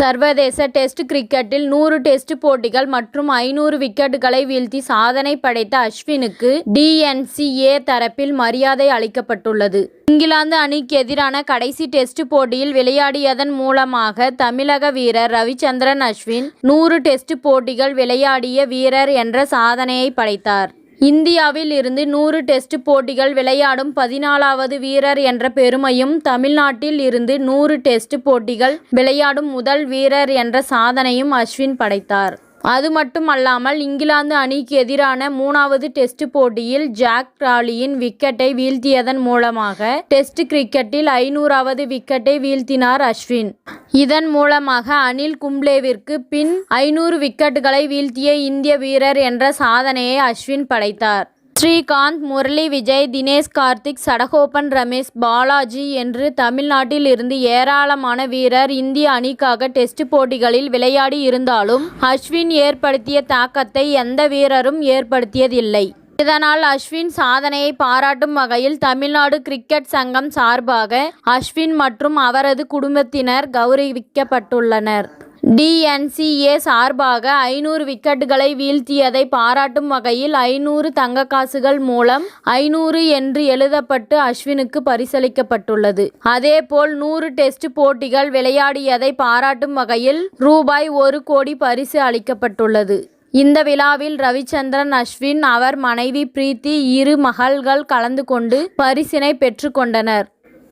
சர்வதேச டெஸ்ட் கிரிக்கெட்டில் 100 டெஸ்ட் போட்டிகள் மற்றும் 500 விக்கெட்டுகளை வீழ்த்தி சாதனை படைத்த அஸ்வினுக்கு DNCA தரப்பில் மரியாதை அளிக்கப்பட்டுள்ளது. இங்கிலாந்து அணிக்கு எதிரான கடைசி டெஸ்ட் போட்டியில் விளையாடியதன் மூலமாக தமிழக வீரர் ரவிச்சந்திரன் அஸ்வின் 100 டெஸ்ட் போட்டிகள் விளையாடிய வீரர் என்ற சாதனையை படைத்தார். இந்தியாவில் இருந்து 100 டெஸ்ட் போட்டிகள் விளையாடும் 14வது வீரர் என்ற பெருமையும், தமிழ்நாட்டில் இருந்து 100 டெஸ்ட் போட்டிகள் விளையாடும் முதல் வீரர் என்ற சாதனையும் அஸ்வின் படைத்தார். அது மட்டுமல்லாமல் இங்கிலாந்து அணிக்கு எதிரான 3வது டெஸ்ட் போட்டியில் ஜாக் ராலியின் விக்கெட்டை வீழ்த்தியதன் மூலமாக டெஸ்ட் கிரிக்கெட்டில் 500வது விக்கெட்டை வீழ்த்தினார் அஸ்வின். இதன் மூலமாக அனில் கும்ப்ளேவிற்கு பின் 500 விக்கெட்டுகளை வீழ்த்திய இந்திய வீரர் என்ற சாதனையை அஸ்வின் படைத்தார். ஸ்ரீகாந்த், முரளி விஜய், தினேஷ் கார்த்திக், சடகோபன் ரமேஷ், பாலாஜி என்று தமிழ்நாட்டில் இருந்து ஏராளமான வீரர் இந்திய அணிக்காக டெஸ்ட் போட்டிகளில் விளையாடி இருந்தாலும் அஸ்வின் ஏற்படுத்திய தாக்கத்தை எந்த வீரரும் ஏற்படுத்தியதில்லை. இதனால் அஸ்வின் சாதனையை பாராட்டும் வகையில் தமிழ்நாடு கிரிக்கெட் சங்கம் சார்பாக அஸ்வின் மற்றும் அவரது குடும்பத்தினர் கௌரவிக்கப்பட்டுள்ளனர். DNCA சார்பாக 500 விக்கெட்டுகளை வீழ்த்தியதை பாராட்டும் வகையில் 500 தங்க காசுகள் மூலம் 500 என்று எழுதப்பட்டு அஸ்வினுக்கு பரிசளிக்கப்பட்டுள்ளது. அதேபோல் 100 டெஸ்ட் போட்டிகள் விளையாடியதை பாராட்டும் வகையில் ரூபாய் 1 கோடி பரிசு அளிக்கப்பட்டுள்ளது. இந்த விழாவில் ரவிச்சந்திரன் அஸ்வின், அவர் மனைவி பிரீத்தி, 2 மகள்கள் கலந்து கொண்டு பரிசினை பெற்றுக்கொண்டனர்.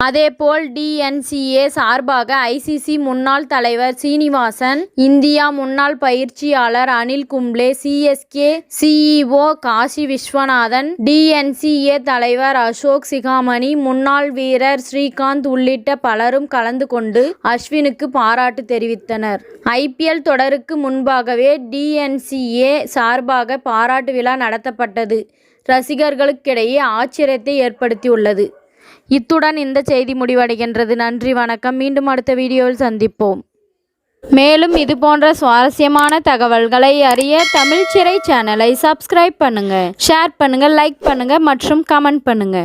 அதேபோல் DNCA சார்பாக ICC முன்னாள் தலைவர் சீனிவாசன், இந்தியா முன்னாள் பயிற்சியாளர் Anil Kumble, CSK CEO Kashi Viswanathan, DNCA தலைவர் அசோக் சிகாமணி, முன்னாள் வீரர் ஸ்ரீகாந்த் உள்ளிட்ட பலரும் கலந்து கொண்டு அஸ்வினுக்கு பாராட்டு தெரிவித்தனர். IPL தொடருக்கு முன்பாகவே DNCA சார்பாக பாராட்டு விழா நடத்தப்பட்டது ரசிகர்களுக்கிடையே ஆச்சரியத்தை ஏற்படுத்தியுள்ளது. இத்துடன் இந்த செய்தி முடிவடைகின்றது. நன்றி, வணக்கம். மீண்டும் அடுத்த வீடியோவில் சந்திப்போம். மேலும் இது போன்ற சுவாரஸ்யமான தகவல்களை அறிய தமிழ் சிறை சேனலை சப்ஸ்கிரைப் பண்ணுங்க, ஷேர் பண்ணுங்க, லைக் பண்ணுங்க மற்றும் கமெண்ட் பண்ணுங்க.